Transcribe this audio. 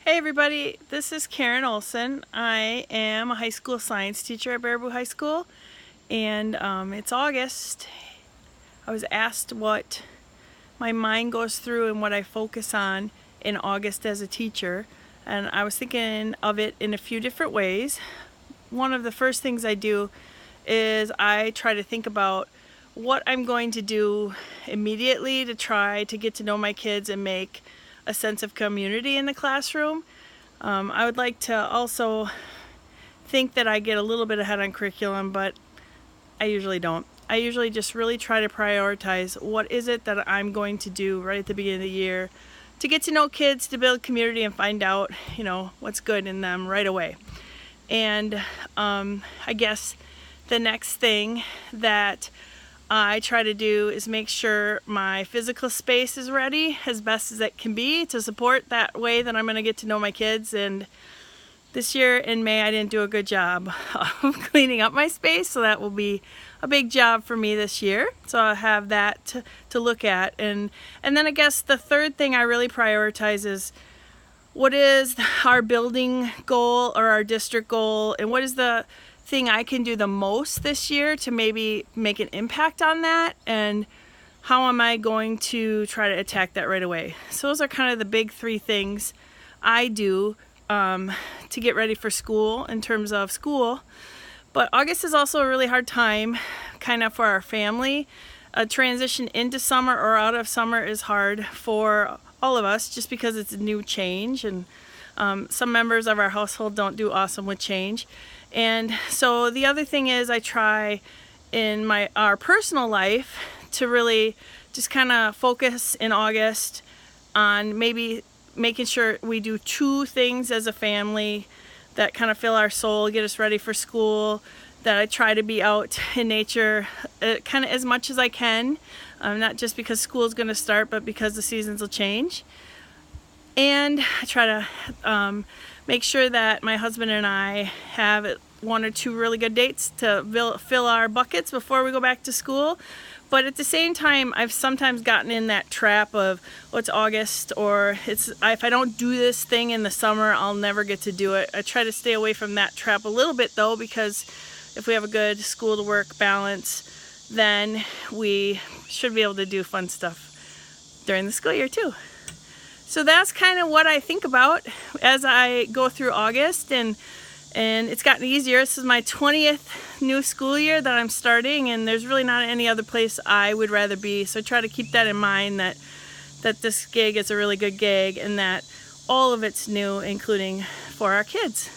Hey everybody, this is Karen Olson. I am a high school science teacher at Baraboo High School, and it's August. I was asked what my mind goes through and what I focus on in August as a teacher, and I was thinking of it in a few different ways. One of the first things I do is I try to think about what I'm going to do immediately to try to get to know my kids and make a sense of community in the classroom. I would like to also think that I get a little bit ahead on curriculum, but I usually don't. I usually just really try to prioritize what is it that I'm going to do right at the beginning of the year to get to know kids, to build community and find out, what's good in them right away. And I guess the next thing that I try to do is make sure my physical space is ready as best as it can be to support that way that I'm going to get to know my kids. And this year in May I didn't do a good job of cleaning up my space, so that will be a big job for me this year. So I'll have that to look at. And then I guess the third thing I really prioritize is what is our building goal or our district goal, and what is the thing I can do the most this year to maybe make an impact on that, and how am I going to try to attack that right away. So those are kind of the big three things I do to get ready for school in terms of school. But August is also a really hard time kind of for our family. A transition into summer or out of summer is hard for all of us just because it's a new change, and some members of our household don't do awesome with change. And so the other thing is I try in our personal life to really just kind of focus in August on maybe making sure we do two things as a family that kind of fill our soul, get us ready for school, that I try to be out in nature kind of as much as I can, not just because school is going to start, but because the seasons will change. And I try to make sure that my husband and I have one or two really good dates to fill our buckets before we go back to school. But at the same time, I've sometimes gotten in that trap of, it's August, or if I don't do this thing in the summer, I'll never get to do it. I try to stay away from that trap a little bit though, because if we have a good school to work balance, then we should be able to do fun stuff during the school year too. So that's kind of what I think about as I go through August, and it's gotten easier. This is my 20th new school year that I'm starting, and there's really not any other place I would rather be. So I try to keep that in mind, that this gig is a really good gig and that all of it's new, including for our kids.